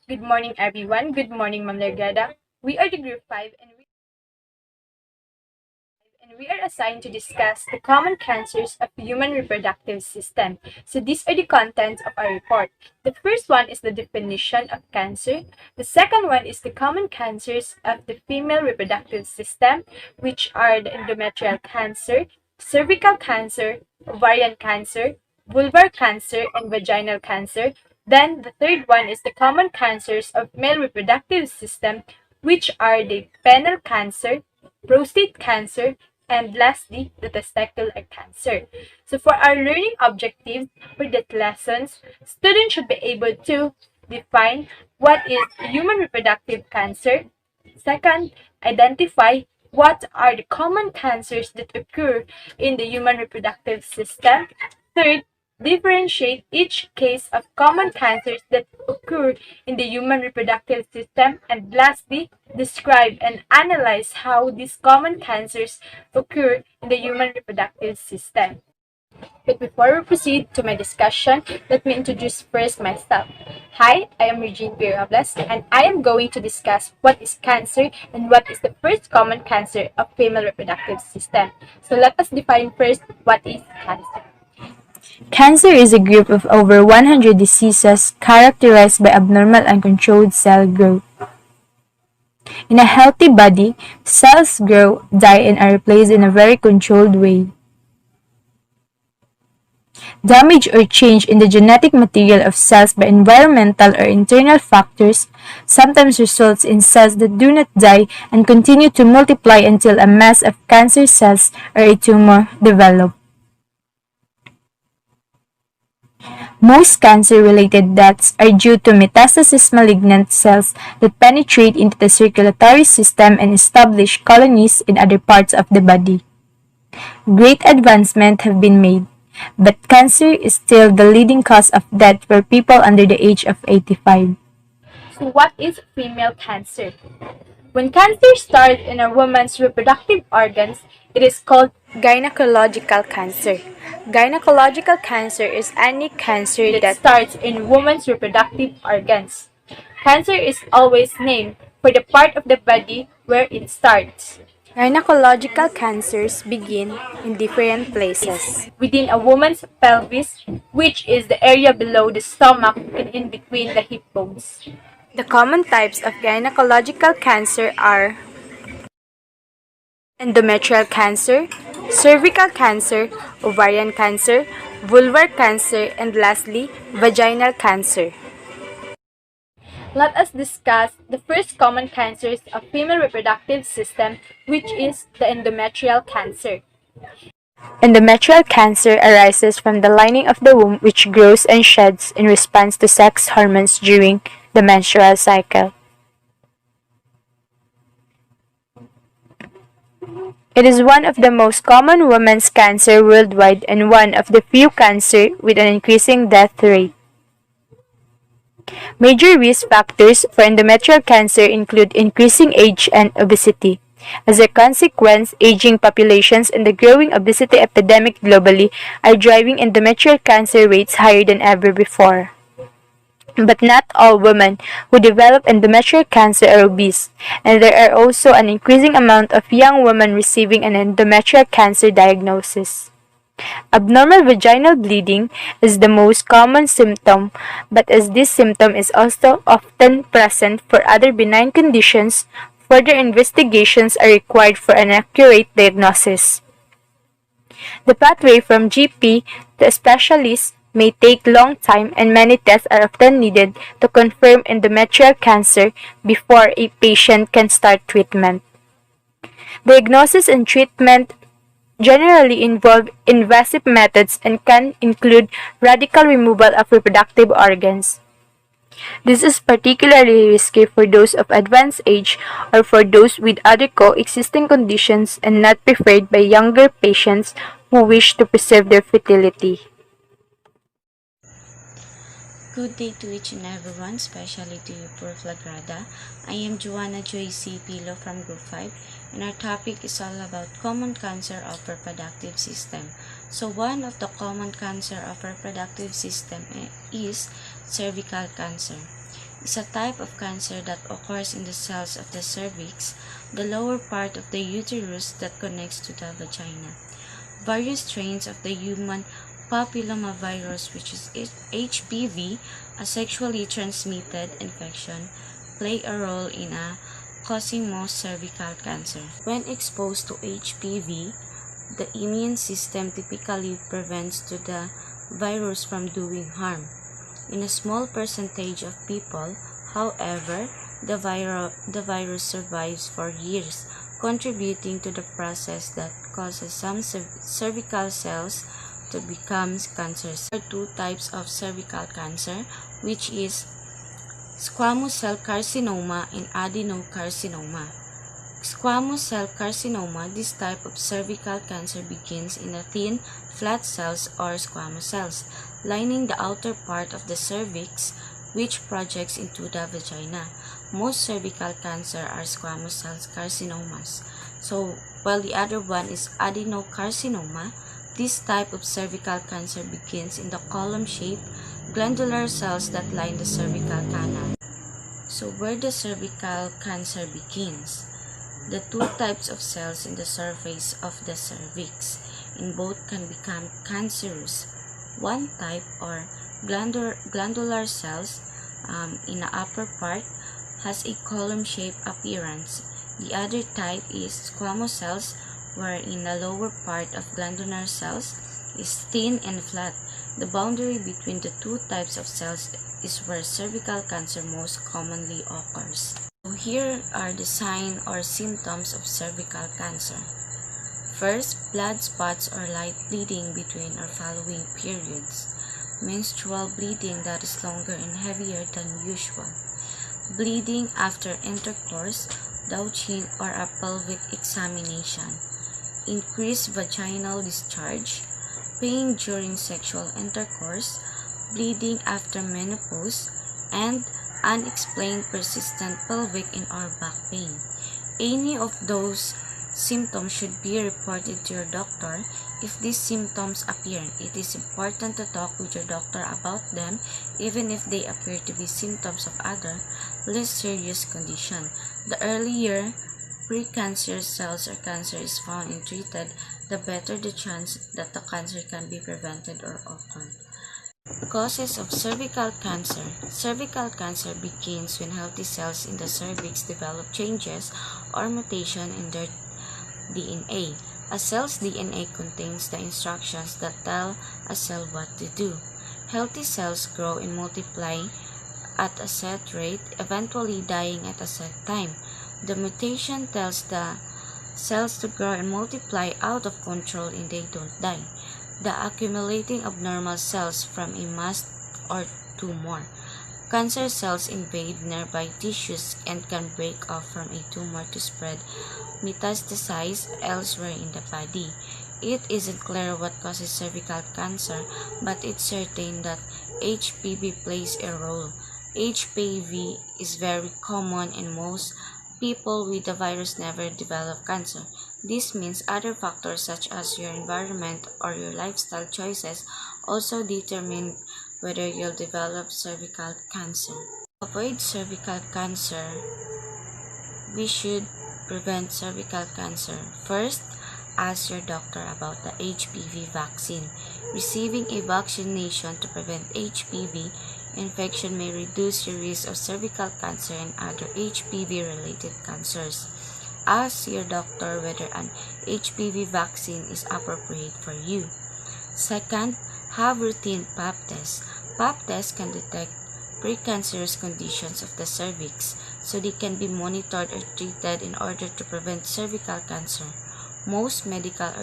Good morning, everyone. Good morning, Ma'am Largada. We are the Group 5 and we are assigned to discuss the common cancers of the human reproductive system. So these are the contents of our report. The first one is the definition of cancer. The second one is the common cancers of the female reproductive system, which are the endometrial cancer, cervical cancer, ovarian cancer, vulvar cancer, and vaginal cancer. Then the third one is the common cancers of male reproductive system, which are the penile cancer, prostate cancer, and lastly, the testicular cancer. So for our learning objectives for that lessons, students should be able to define what is human reproductive cancer. Second, identify what are the common cancers that occur in the human reproductive system. Third, differentiate each case of common cancers that occur in the human reproductive system. And lastly, describe and analyze how these common cancers occur in the human reproductive system. But before we proceed to my discussion, let me introduce first myself. Hi, I am Regine Pirables, and I am going to discuss what is cancer and what is the first common cancer of female reproductive system. So let us define first what is cancer. Cancer is a group of over 100 diseases characterized by abnormal uncontrolled cell growth. In a healthy body, cells grow, die, and are replaced in a very controlled way. Damage or change in the genetic material of cells by environmental or internal factors sometimes results in cells that do not die and continue to multiply until a mass of cancer cells or a tumor develops. Most cancer-related deaths are due to metastasis malignant cells that penetrate into the circulatory system and establish colonies in other parts of the body. Great advancements have been made, but cancer is still the leading cause of death for people under the age of 85. So what is female cancer? When cancer starts in a woman's reproductive organs, it is called Gynecological cancer. Gynecological cancer is any cancer that that starts in woman's reproductive organs. Cancer is always named for the part of the body where it starts. Gynecological cancers begin in different places. Within a woman's pelvis, which is the area below the stomach and in between the hip bones. The common types of gynecological cancer are endometrial cancer, cervical cancer, ovarian cancer, vulvar cancer, and lastly, vaginal cancer. Let us discuss the first common cancers of female reproductive system, which is the endometrial cancer. Endometrial cancer arises from the lining of the womb which grows and sheds in response to sex hormones during the menstrual cycle. It is one of the most common women's cancer worldwide and one of the few cancer with an increasing death rate. Major risk factors for endometrial cancer include increasing age and obesity. As a consequence, aging populations and the growing obesity epidemic globally are driving endometrial cancer rates higher than ever before. But not all women who develop endometrial cancer are obese, and there are also an increasing amount of young women receiving an endometrial cancer diagnosis. Abnormal vaginal bleeding is the most common symptom, but as this symptom is also often present for other benign conditions, further investigations are required for an accurate diagnosis. The pathway from GP to a specialist may take long time and many tests are often needed to confirm endometrial cancer before a patient can start treatment. Diagnosis and treatment generally involve invasive methods and can include radical removal of reproductive organs. This is particularly risky for those of advanced age or for those with other coexisting conditions and not preferred by younger patients who wish to preserve their fertility. Good day to each and everyone, especially to you, Prof. Lagrada. I am Joanna Joy C. Pilo from Group 5, and our topic is all about common cancer of reproductive system. So one of the common cancer of reproductive system is cervical cancer. is a type of cancer that occurs in the cells of the cervix, the lower part of the uterus that connects to the vagina. Various strains of the human papillomavirus, which is HPV, a sexually transmitted infection, play a role in causing most cervical cancer. When exposed to HPV, the immune system typically prevents the virus from doing harm. In a small percentage of people, however, the virus survives for years, contributing to the process that causes some cervical cells to become cancerous. There are two types of cervical cancer, which is squamous cell carcinoma and adenocarcinoma. Squamous cell carcinoma, this type of cervical cancer begins in the thin, flat cells or squamous cells, lining the outer part of the cervix, which projects into the vagina. Most cervical cancer are squamous cell carcinomas. So, while the other one is adenocarcinoma, this type of cervical cancer begins in the column-shaped glandular cells that line the cervical canal. So, where the cervical cancer begins? The two types of cells in the surface of the cervix in both can become cancerous. One type, or glandular cells in the upper part, has a column-shaped appearance. The other type is squamous cells, where in the lower part of glandular cells is thin and flat. The boundary between the two types of cells is where cervical cancer most commonly occurs. So here are the signs or symptoms of cervical cancer. First, blood spots or light bleeding between or following periods. Menstrual bleeding that is longer and heavier than usual. Bleeding after intercourse, douching, or a pelvic examination. Increased vaginal discharge. Pain during sexual intercourse. Bleeding after menopause. And unexplained persistent pelvic and or back pain. Any of those symptoms should be reported to your doctor. If these symptoms appear, it is important to talk with your doctor about them, even if they appear to be symptoms of other, less serious condition. The earlier precancerous cells or cancer is found and treated, the better the chance that the cancer can be prevented or occurred. Causes of cervical cancer. Cervical cancer begins when healthy cells in the cervix develop changes or mutation in their DNA. A cell's DNA contains the instructions that tell a cell what to do. Healthy cells grow and multiply at a set rate, eventually dying at a set time. The mutation tells the cells to grow and multiply out of control and they don't die. The accumulating abnormal cells from a mass or tumor. Cancer cells invade nearby tissues and can break off from a tumor to spread metastasize elsewhere in the body. It isn't clear what causes cervical cancer, but it's certain that HPV plays a role. HPV is very common and most people with the virus never develop cancer. This means other factors such as your environment or your lifestyle choices also determine whether you'll develop cervical cancer. To avoid cervical cancer, we should prevent cervical cancer. First, ask your doctor about the HPV vaccine. Receiving a vaccination to prevent HPV infection may reduce your risk of cervical cancer and other HPV-related cancers. Ask your doctor whether an HPV vaccine is appropriate for you. Second, have routine pap tests. Pap tests can detect precancerous conditions of the cervix, so they can be monitored or treated in order to prevent cervical cancer. Most medical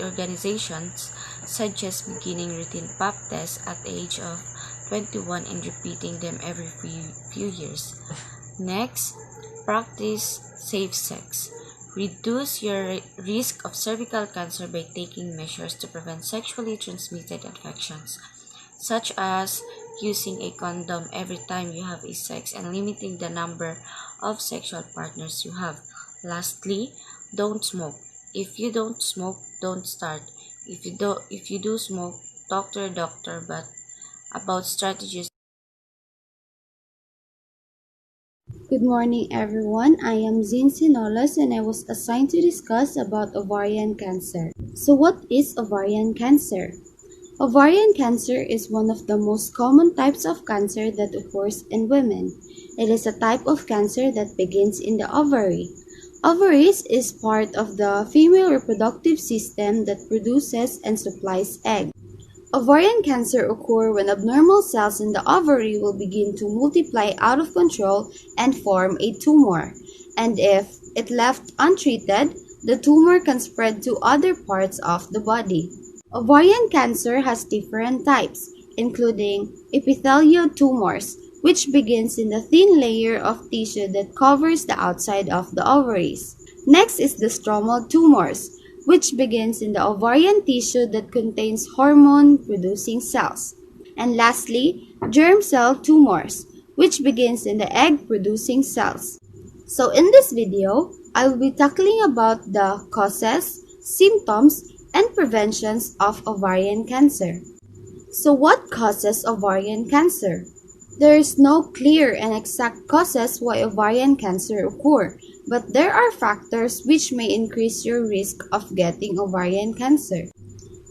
organizations suggest beginning routine pap tests at the age of 21 and repeating them every few years. Next, practice safe sex. Reduce your risk of cervical cancer by taking measures to prevent sexually transmitted infections, such as using a condom every time you have a sex and limiting the number of sexual partners you have. Lastly, don't smoke. If you don't smoke, don't start. If you do smoke, talk to your doctor about strategies Good morning, everyone. I am Zin Sinolas and I was assigned to discuss about ovarian cancer. So what is ovarian cancer? Ovarian cancer is one of the most common types of cancer that occurs in women. It is a type of cancer that begins in the ovary. Ovaries is part of the female reproductive system that produces and supplies eggs. Ovarian cancer occurs when abnormal cells in the ovary will begin to multiply out of control and form a tumor. And if it left untreated, the tumor can spread to other parts of the body. Ovarian cancer has different types, including epithelial tumors, which begins in the thin layer of tissue that covers the outside of the ovaries. Next is the stromal tumors, which begins in the ovarian tissue that contains hormone-producing cells. And lastly, germ cell tumors, which begins in the egg-producing cells. So in this video, I will be tackling about the causes, symptoms, and preventions of ovarian cancer. So what causes ovarian cancer? There is no clear and exact causes why ovarian cancer occur, but there are factors which may increase your risk of getting ovarian cancer.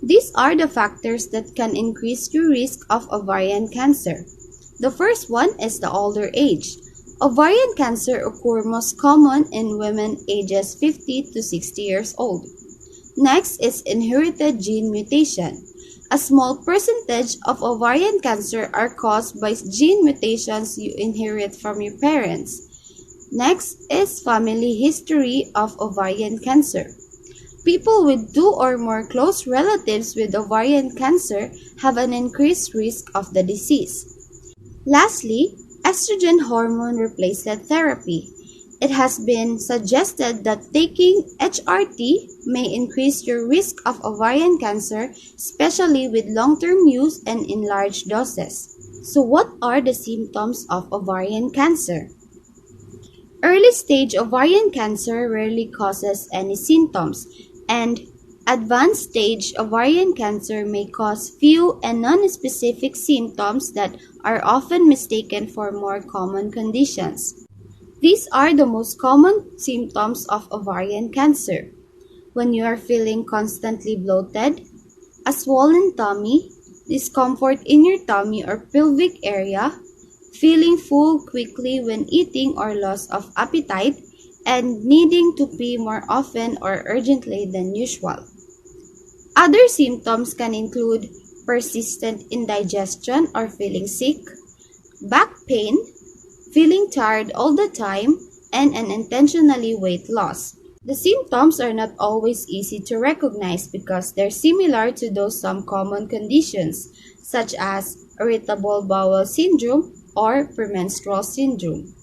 These are the factors that can increase your risk of ovarian cancer. The first one is the older age. Ovarian cancer occurs most common in women ages 50 to 60 years old. Next is inherited gene mutation. A small percentage of ovarian cancer are caused by gene mutations you inherit from your parents. Next is family history of ovarian cancer. People with 2 or more close relatives with ovarian cancer have an increased risk of the disease. Lastly, estrogen hormone replacement therapy. It has been suggested that taking HRT may increase your risk of ovarian cancer, especially with long-term use and in large doses. So what are the symptoms of ovarian cancer? Early stage ovarian cancer rarely causes any symptoms, and advanced stage ovarian cancer may cause few and non-specific symptoms that are often mistaken for more common conditions. These are the most common symptoms of ovarian cancer. When you are feeling constantly bloated, a swollen tummy, discomfort in your tummy or pelvic area, feeling full quickly when eating or loss of appetite, and needing to pee more often or urgently than usual. Other symptoms can include persistent indigestion or feeling sick, back pain, feeling tired all the time, and unintentionally weight loss. The symptoms are not always easy to recognize because they're similar to those some common conditions, such as irritable bowel syndrome or premenstrual syndrome.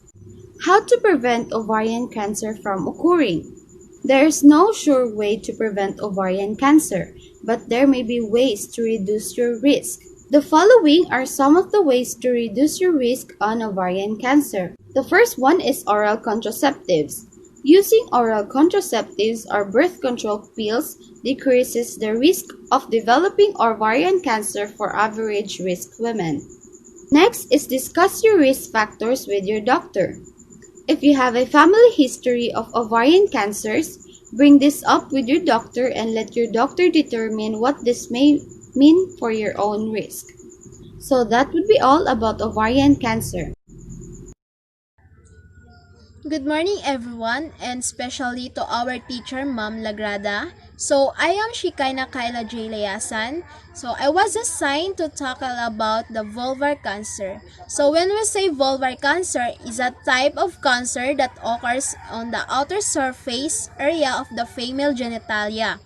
How to prevent ovarian cancer from occurring? There is no sure way to prevent ovarian cancer, but there may be ways to reduce your risk. The following are some of the ways to reduce your risk on ovarian cancer. The first one is oral contraceptives. Using oral contraceptives or birth control pills decreases the risk of developing ovarian cancer for average risk women. Next is discuss your risk factors with your doctor. If you have a family history of ovarian cancers, bring this up with your doctor and let your doctor determine what this may mean for your own risk. So that would be all about ovarian cancer. Good morning everyone, and especially to our teacher Ma'am Lagrada. So I am Shikaina Kyla J. Layasan. So I was assigned to tackle about the vulvar cancer. So when we say vulvar cancer is a type of cancer that occurs on the outer surface area of the female genitalia.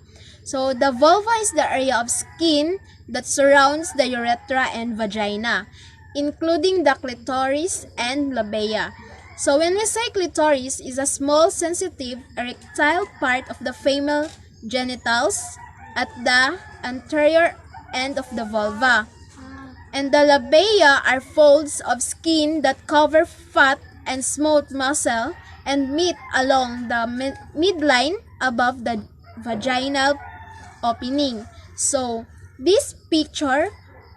So the vulva is the area of skin that surrounds the urethra and vagina, including the clitoris and labia. So when we say clitoris is a small, sensitive, erectile part of the female genitals at the anterior end of the vulva. And the labia are folds of skin that cover fat and smooth muscle and meet along the midline above the vaginal opening. So this picture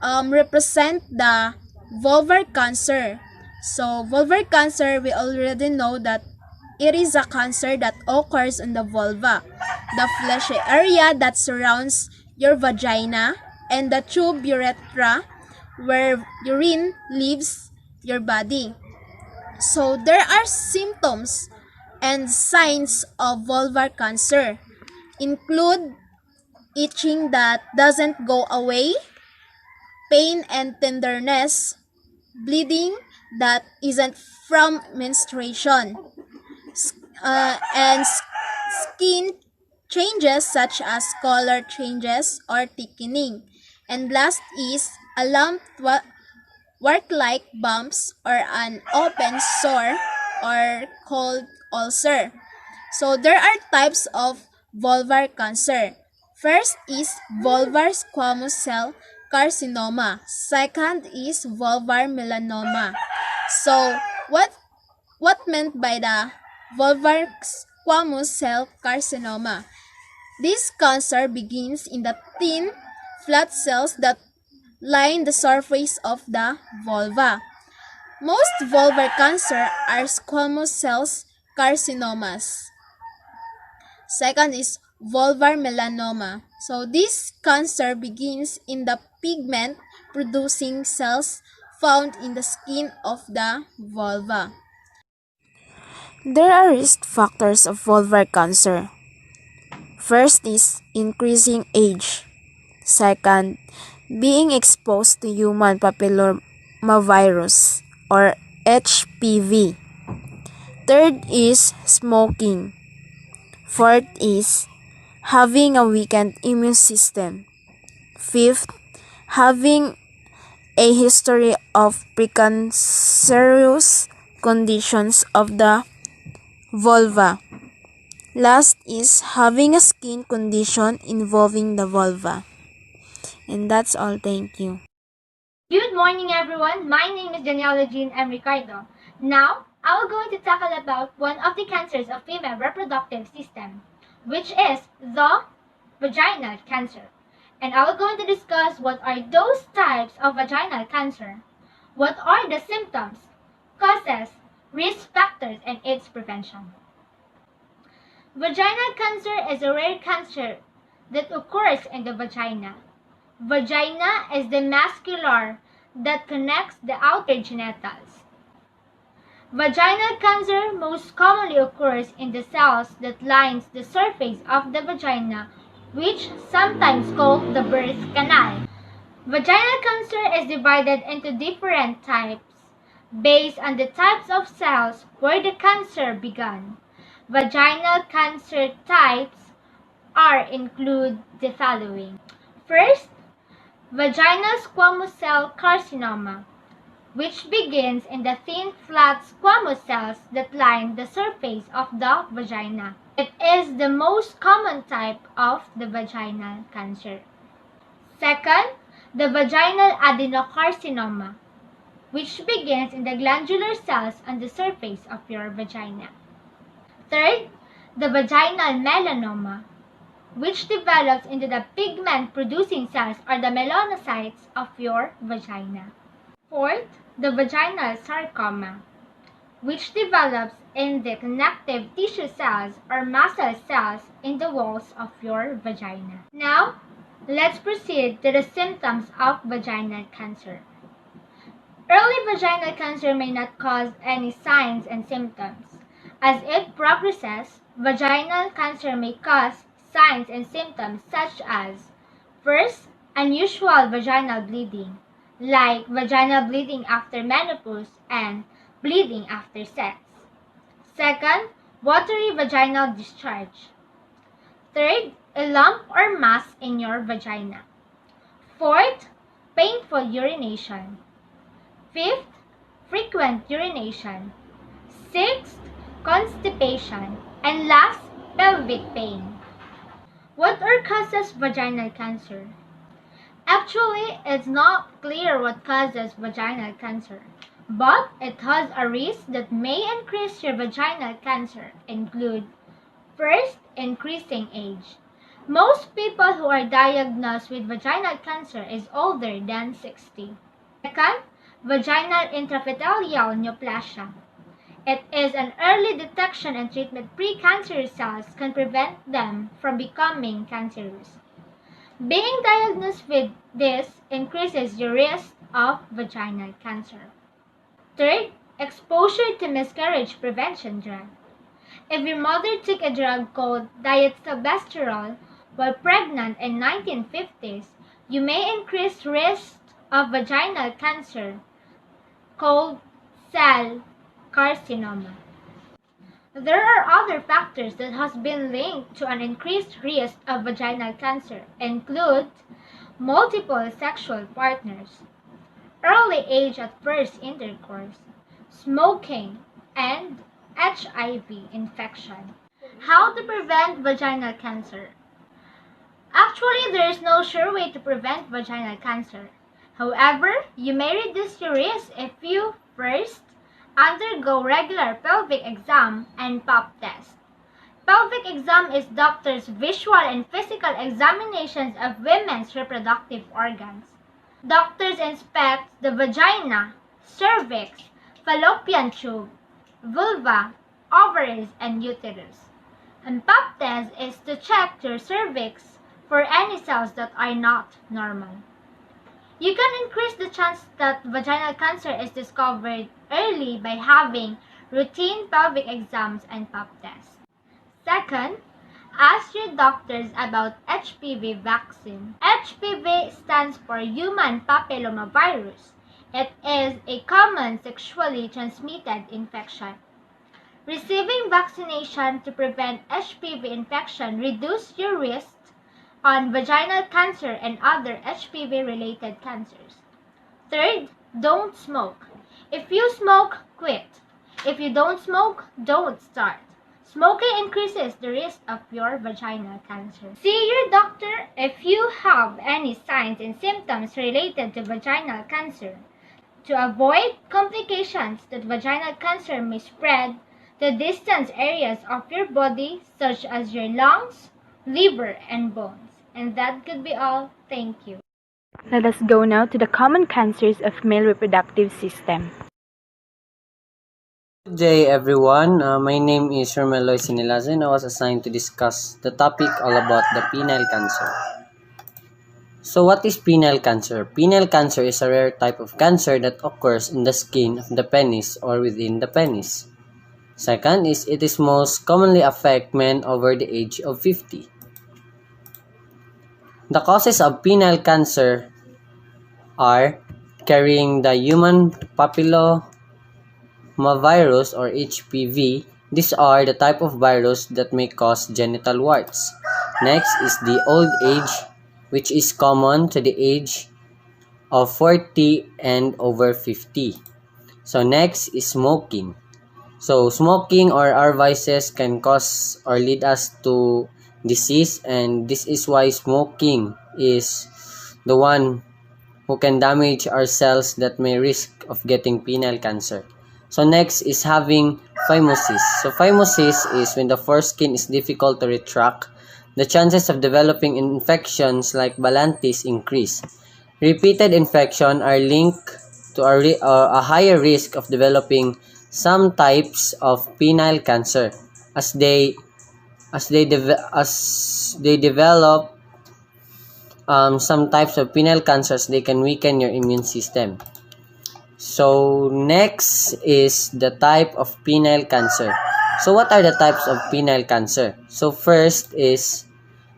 represent the vulvar cancer. So, vulvar cancer, we already know that it is a cancer that occurs in the vulva, the fleshy area that surrounds your vagina, and the tube urethra where urine leaves your body. So, there are symptoms and signs of vulvar cancer include itching that doesn't go away, pain and tenderness, bleeding that isn't from menstruation, and skin changes such as color changes or thickening. And last is a lump, wart-like bumps, or an open sore or cold ulcer. So there are types of vulvar cancer. First is vulvar squamous cell carcinoma. Second is vulvar melanoma. So what meant by the vulvar squamous cell carcinoma? This cancer begins in the thin, flat cells that line the surface of the vulva. Most vulvar cancer are squamous cells carcinomas. Second is vulvar melanoma. So this cancer begins in the pigment producing cells found in the skin of the vulva. There are risk factors of vulvar cancer. First is increasing age. Second, being exposed to human papillomavirus or HPV. Third is smoking. Fourth is having a weakened immune system. Fifth, having a history of precancerous conditions of the vulva. Last is having a skin condition involving the vulva. And that's all. Thank you. Good morning, everyone. My name is Daniela Jean M. Ricardo. Now, I will going to tackle about one of the cancers of female reproductive system, which is the vaginal cancer. And I will going to discuss what are those types of vaginal cancer, what are the symptoms, causes, risk factors, and its prevention. Vaginal cancer is a rare cancer that occurs in the vagina. Vagina is the muscular that connects the outer genitals. Vaginal cancer most commonly occurs in the cells that lines the surface of the vagina, which sometimes called the birth canal. Vaginal cancer is divided into different types based on the types of cells where the cancer began. Vaginal cancer types are include the following. First, vaginal squamous cell carcinoma, which begins in the thin, flat squamous cells that line the surface of the vagina. It is the most common type of the vaginal cancer. Second, the vaginal adenocarcinoma, which begins in the glandular cells on the surface of your vagina. Third, the vaginal melanoma, which develops into the pigment-producing cells or the melanocytes of your vagina. Fourth, the vaginal sarcoma, which develops in the connective tissue cells or muscle cells in the walls of your vagina. Now, let's proceed to the symptoms of vaginal cancer. Early vaginal cancer may not cause any signs and symptoms. As it progresses, vaginal cancer may cause signs and symptoms such as: first, unusual vaginal bleeding, like vaginal bleeding after menopause and bleeding after sex. Second, watery vaginal discharge. Third, a lump or mass in your vagina. Fourth, painful urination. Fifth, frequent urination. Sixth, constipation. And last, pelvic pain. What are causes vaginal cancer? Actually, it's not clear what causes vaginal cancer, but it has a risk that may increase your vaginal cancer include: first, increasing age. Most people who are diagnosed with vaginal cancer is older than 60. Second, vaginal intraepithelial neoplasia. It is an early detection and treatment. Precancerous cells can prevent them from becoming cancerous. Being diagnosed with this increases your risk of vaginal cancer. Third, exposure to miscarriage prevention drug. If your mother took a drug called diethylbesterol while pregnant in 1950s, you may increase risk of vaginal cancer called cell carcinoma. There are other factors that has been linked to an increased risk of vaginal cancer, include multiple sexual partners, early age at first intercourse, smoking, and HIV infection. How to prevent vaginal cancer? Actually, there is no sure way to prevent vaginal cancer. However, you may reduce your risk if you first undergo regular pelvic exam and pap test. Pelvic exam is doctors' visual and physical examinations of women's reproductive organs. Doctors inspect the vagina, cervix, fallopian tube, vulva, ovaries, and uterus. And pap test is to check your cervix for any cells that are not normal. You can increase the chance that vaginal cancer is discovered early by having routine pelvic exams and pap tests. Second, ask your doctors about HPV vaccine. HPV stands for human papillomavirus. It is a common sexually transmitted infection. Receiving vaccination to prevent HPV infection reduces your risk on vaginal cancer and other HPV-related cancers. Third, don't smoke. If you smoke, quit. If you don't smoke, don't start. Smoking increases the risk of your vaginal cancer. See your doctor if you have any signs and symptoms related to vaginal cancer. To avoid complications that vaginal cancer may spread to distant areas of your body such as your lungs, liver, and bones. And that could be all. Thank you. Let us go now to the common cancers of male reproductive system. Good day, everyone. My name is Romeloy Sinilazo, and I was assigned to discuss the topic all about the penile cancer. So, what is penile cancer? Penile cancer is a rare type of cancer that occurs in the skin of the penis or within the penis. Second is it is most commonly affect men over the age of 50. The causes of penile cancer are carrying the human papillomavirus or HPV. These are the type of virus that may cause genital warts. Next is the old age, which is common to the age of 40 and over 50. So next is smoking. So smoking or our vices can cause or lead us to disease, and this is why smoking is the one who can damage our cells that may risk of getting penile cancer. So next is having phimosis. So phimosis is when the foreskin is difficult to retract. The chances of developing infections like balantis increase. Repeated infection are linked to a higher risk of developing some types of penile cancer. As they develop some types of penile cancers, they can weaken your immune system. So next is the type of penile cancer. So what are the types of penile cancer? So first is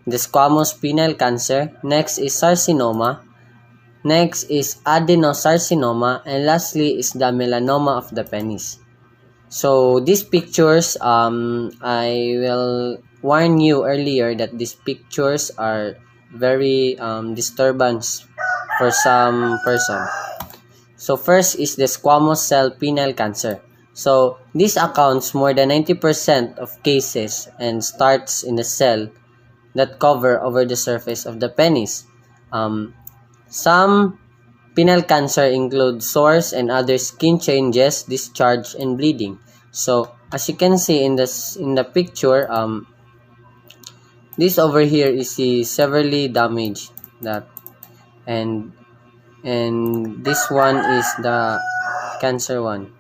the squamous penile cancer. Next is carcinoma. Next is adenocarcinoma, and lastly is the melanoma of the penis. So these pictures, I will warn you earlier that these pictures are very disturbance for some person. So first is the squamous cell penile cancer. So this accounts more than 90% of cases and starts in the cell that cover over the surface of the penis. Some penile cancer include sores and other skin changes, discharge, and bleeding. So as you can see in the picture, this over here is severely damaged, and and this one is the cancer one.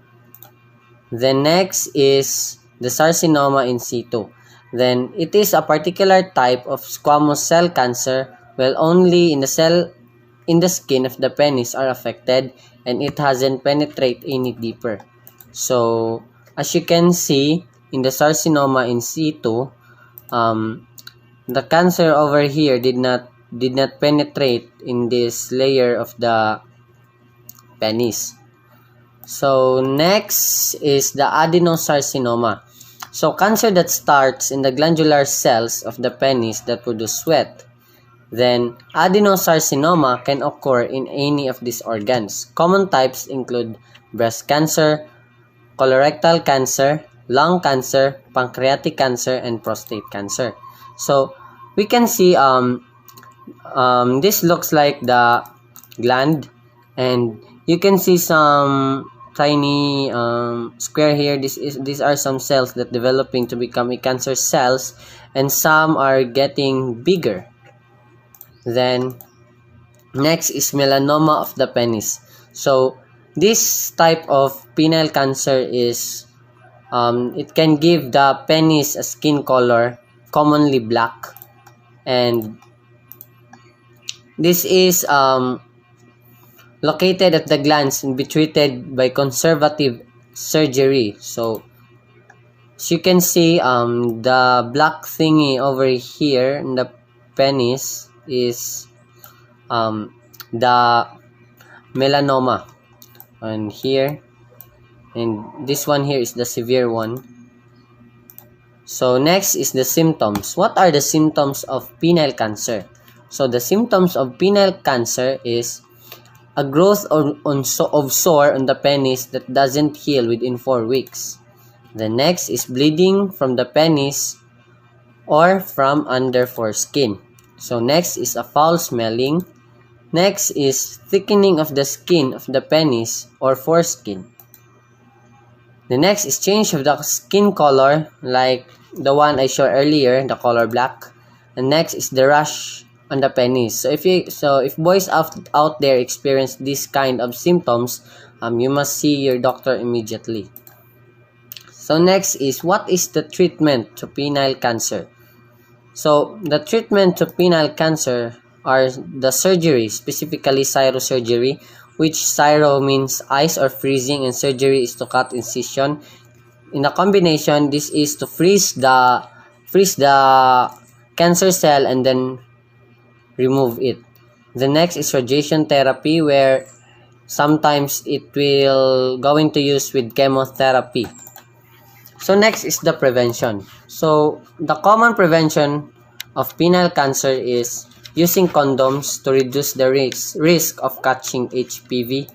Then next is the carcinoma in situ. Then it is a particular type of squamous cell cancer where only in the cell in the skin of the penis are affected and it hasn't penetrated any deeper. So as you can see in the carcinoma in situ, the cancer over here did not penetrate in this layer of the penis. So next is the adenocarcinoma. So cancer that starts in the glandular cells of the penis that produce sweat. Then adenocarcinoma can occur in any of these organs. Common types include breast cancer, colorectal cancer, lung cancer, pancreatic cancer, and prostate cancer. So we can see this looks like the gland, and you can see some tiny square here. These are some cells that developing to become a cancer cells, and some are getting bigger. Then next is melanoma of the penis. So this type of penile cancer is it can give the penis a skin color commonly black, and this is located at the glands and be treated by conservative surgery. So as you can see, the black thingy over here in the penis is the melanoma, and here, and this one here is the severe one. So next is the symptoms. What are the symptoms of penile cancer? So the symptoms of penile cancer is a growth of sore on the penis that doesn't heal within 4 weeks. The next is bleeding from the penis or from under foreskin. So next is a foul smelling. Next is thickening of the skin of the penis or foreskin. The next is change of the skin color, like the one I showed earlier, the color black. And next is the rash on the penis. So if boys out there experience this kind of symptoms, you must see your doctor immediately. So next is, what is the treatment to penile cancer? So the treatment to penile cancer are the surgery, specifically cyrosurgery, which cyro means ice or freezing, and surgery is to cut incision. In a combination, this is to freeze the cancer cell and then remove it. The next is radiation therapy, where sometimes it will going to use with chemotherapy. So next is the prevention. So the common prevention of penile cancer is using condoms to reduce the risk of catching HPV.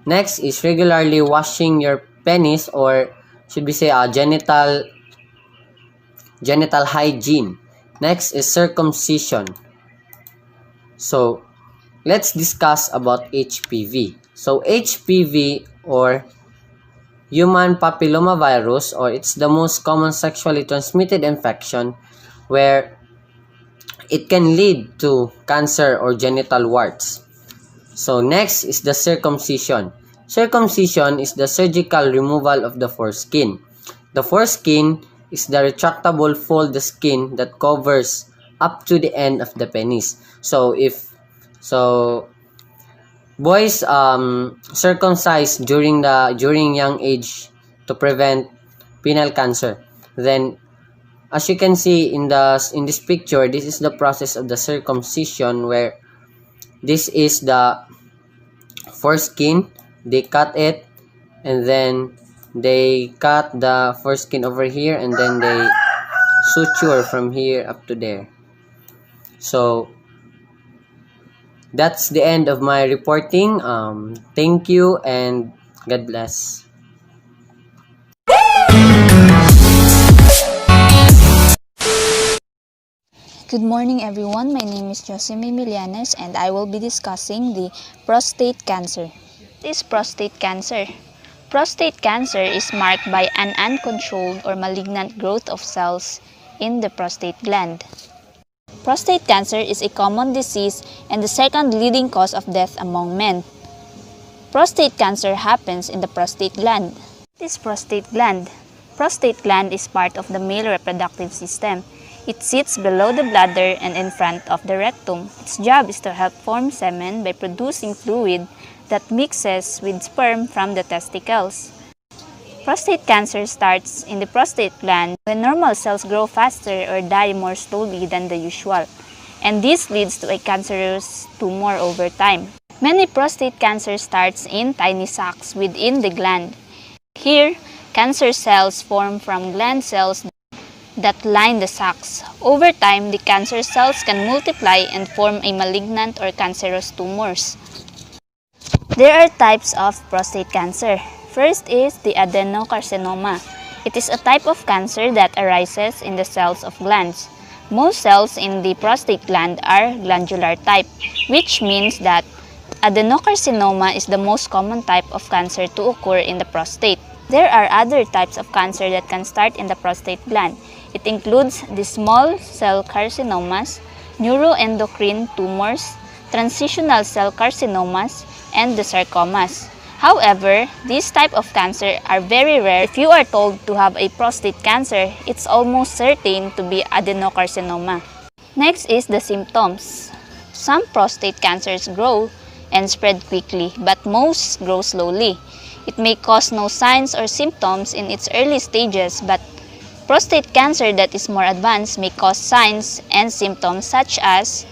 Next is regularly washing your penis, or should we say genital hygiene. Next is circumcision. So let's discuss about HPV. So HPV, or human papillomavirus, or it's the most common sexually transmitted infection where it can lead to cancer or genital warts. So next is the circumcision. Circumcision is the surgical removal of the foreskin. The foreskin is the retractable fold the skin that covers up to the end of the penis. So boys circumcised during young age to prevent penile cancer. Then as you can see in this picture, this is the process of the circumcision, where this is the foreskin. They cut it, and then they cut the foreskin over here, and then they suture from here up to there. So that's the end of my reporting. Thank you and God bless. Good morning everyone, my name is Josime Milianes and I will be discussing the prostate cancer. What is prostate cancer? Prostate cancer is marked by an uncontrolled or malignant growth of cells in the prostate gland. Prostate cancer is a common disease and the second leading cause of death among men. Prostate cancer happens in the prostate gland. What is prostate gland? Prostate gland is part of the male reproductive system. It sits below the bladder and in front of the rectum. Its job is to help form semen by producing fluid that mixes with sperm from the testicles. Prostate cancer starts in the prostate gland when normal cells grow faster or die more slowly than the usual, and this leads to a cancerous tumor over time. Many prostate cancer starts in tiny sacs within the gland. Here, cancer cells form from gland cells that line the sacs. Over time, the cancer cells can multiply and form a malignant or cancerous tumors. There are types of prostate cancer. First is the adenocarcinoma. It is a type of cancer that arises in the cells of glands. Most cells in the prostate gland are glandular type, which means that adenocarcinoma is the most common type of cancer to occur in the prostate. There are other types of cancer that can start in the prostate gland. It includes the small cell carcinomas, neuroendocrine tumors, transitional cell carcinomas, and the sarcomas. However, these type of cancer are very rare. If you are told to have a prostate cancer, it's almost certain to be adenocarcinoma. Next is the symptoms. Some prostate cancers grow and spread quickly, but most grow slowly. It may cause no signs or symptoms in its early stages, but prostate cancer that is more advanced may cause signs and symptoms such as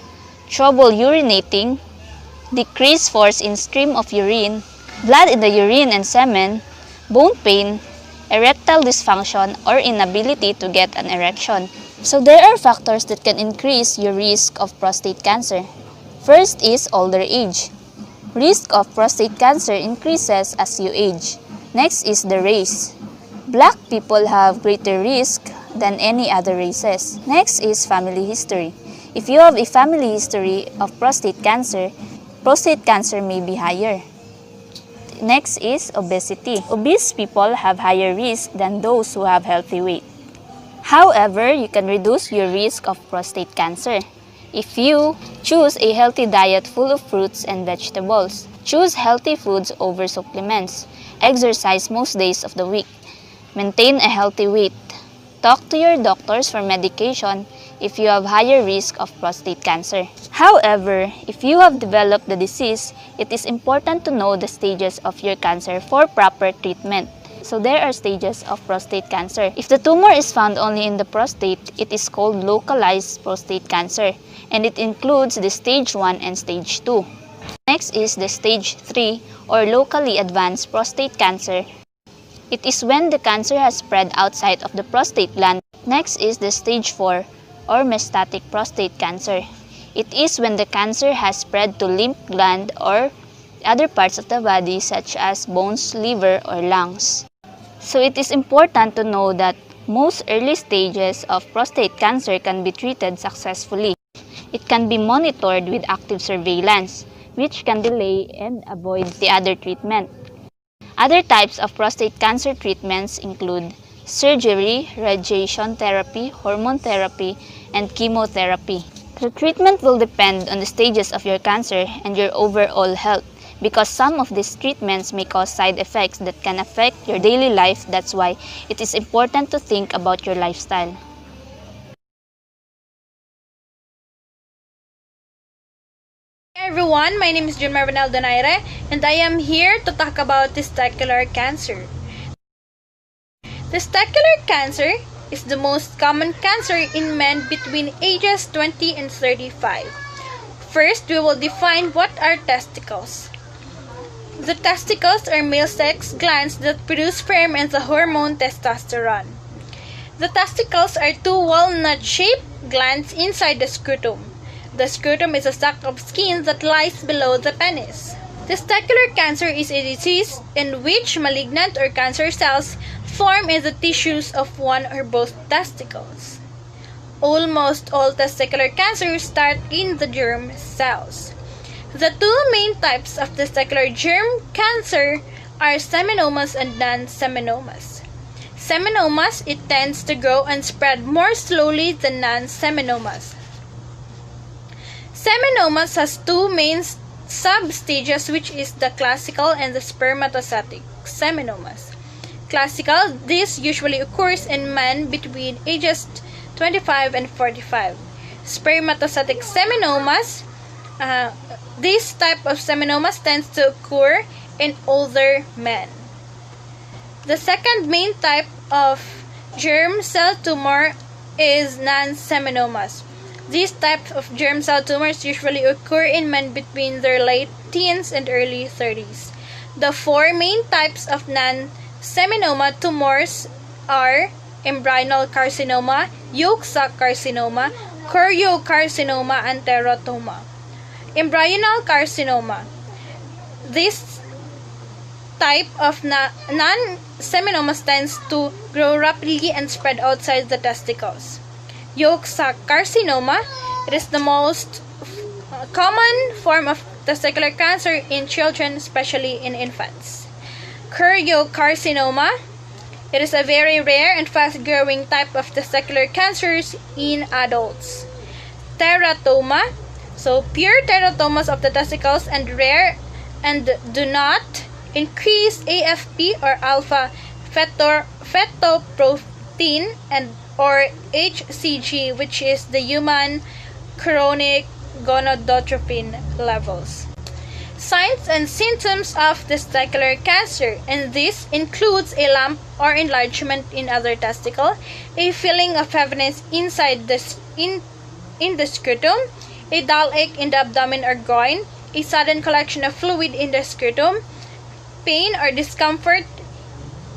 trouble urinating, decreased force in stream of urine, blood in the urine and semen, bone pain, erectile dysfunction, or inability to get an erection. So there are factors that can increase your risk of prostate cancer. First is older age. Risk of prostate cancer increases as you age. Next is the race. Black people have greater risk than any other races. Next is family history. If you have a family history of prostate cancer may be higher. Next is obesity. Obese people have higher risk than those who have healthy weight. However, you can reduce your risk of prostate cancer if you choose a healthy diet full of fruits and vegetables. Choose healthy foods over supplements. Exercise most days of the week. Maintain a healthy weight. Talk to your doctors for medication if you have higher risk of prostate cancer. However, if you have developed the disease, it is important to know the stages of your cancer for proper treatment. So there are stages of prostate cancer. If the tumor is found only in the prostate, it is called localized prostate cancer, and it includes the stage 1 and stage 2. Next is the stage 3 or locally advanced prostate cancer. It is when the cancer has spread outside of the prostate gland. Next is the stage 4 or metastatic prostate cancer. It is when the cancer has spread to lymph gland or other parts of the body such as bones, liver, or lungs. So it is important to know that most early stages of prostate cancer can be treated successfully. It can be monitored with active surveillance, which can delay and avoid the other treatment. Other types of prostate cancer treatments include surgery, radiation therapy, hormone therapy, and chemotherapy. The treatment will depend on the stages of your cancer and your overall health, because some of these treatments may cause side effects that can affect your daily life. That's why it is important to think about your lifestyle. Hey everyone, my name is Junmar Donaire, and I am here to talk about testicular cancer. Testicular cancer is the most common cancer in men between ages 20 and 35. First, we will define what are testicles. The testicles are male sex glands that produce sperm and the hormone testosterone. The testicles are two walnut-shaped glands inside the scrotum. The scrotum is a sac of skin that lies below the penis. Testicular cancer is a disease in which malignant or cancer cells form in the tissues of one or both testicles. Almost all testicular cancers start in the germ cells. The two main types of testicular germ cancer are seminomas and non-seminomas. Seminomas, it tends to grow and spread more slowly than non-seminomas. Seminomas has two main substages, which is the classical and the spermatocytic seminomas. Classical, this usually occurs in men between ages 25 and 45. Spermatocytic seminomas, this type of seminomas tends to occur in older men. The second main type of germ cell tumor is non-seminomas. These types of germ cell tumors usually occur in men between their late teens and early 30s. The four main types of non-seminoma tumors are embryonal carcinoma, yolk sac carcinoma, choriocarcinoma, and teratoma. Embryonal carcinoma. This type of non-seminomas tends to grow rapidly and spread outside the testicles. Yolk sac carcinoma, it is the most common form of testicular cancer in children, especially in infants. Choriocarcinoma, it is a very rare and fast-growing type of testicular cancers in adults. Teratoma, so pure teratomas of the testicles and rare and do not increase AFP or alpha fetoprotein and or HCG, which is the human chronic gonadotropin levels. Signs and symptoms of testicular cancer, and this includes a lump or enlargement in other testicle, a feeling of heaviness inside in the scrotum, a dull ache in the abdomen or groin, a sudden collection of fluid in the scrotum, pain or discomfort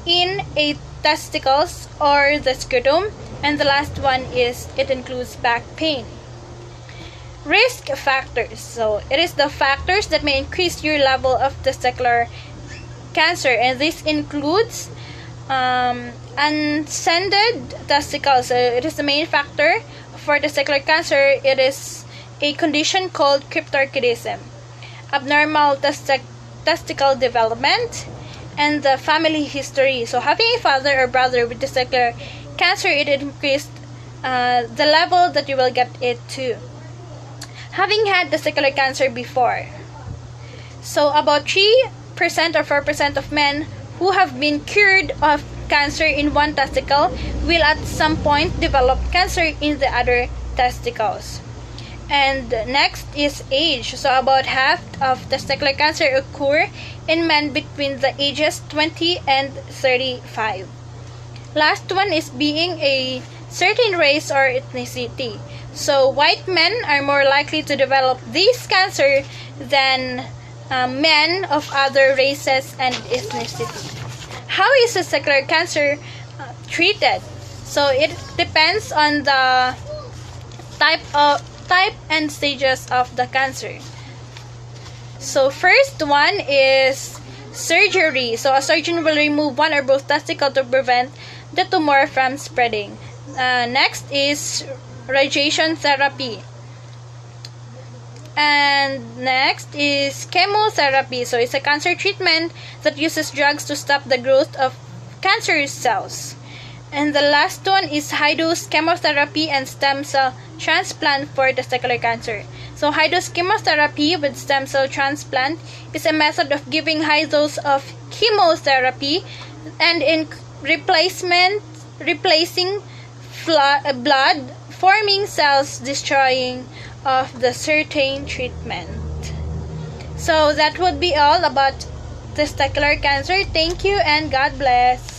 in a testicles or the scrotum, and the last one is it includes back pain. Risk factors. So it is the factors that may increase your level of testicular cancer, and this includes unsended testicles. So it is the main factor for testicular cancer. It is a condition called cryptorchidism, abnormal testicle development, and the family history. So having a father or brother with testicular cancer, it increased the level that you will get it to. Having had testicular cancer before. So about 3% or 4% of men who have been cured of cancer in one testicle will at some point develop cancer in the other testicles. And next is age. So about half of testicular cancer occur in men between the ages 20 and 35. Last one is being a certain race or ethnicity. So white men are more likely to develop this cancer than men of other races and ethnicity. How is testicular cancer treated? So it depends on the type and stages of the cancer. So first one is surgery. So a surgeon will remove one or both testicles to prevent the tumor from spreading. Next is radiation therapy. And next is chemotherapy. So it's a cancer treatment that uses drugs to stop the growth of cancerous cells. And the last one is high-dose chemotherapy and stem cell transplant for testicular cancer. So high-dose chemotherapy with stem cell transplant is a method of giving high dose of chemotherapy and in replacing blood forming cells destroying of the certain treatment. So that would be all about testicular cancer. Thank you and God bless.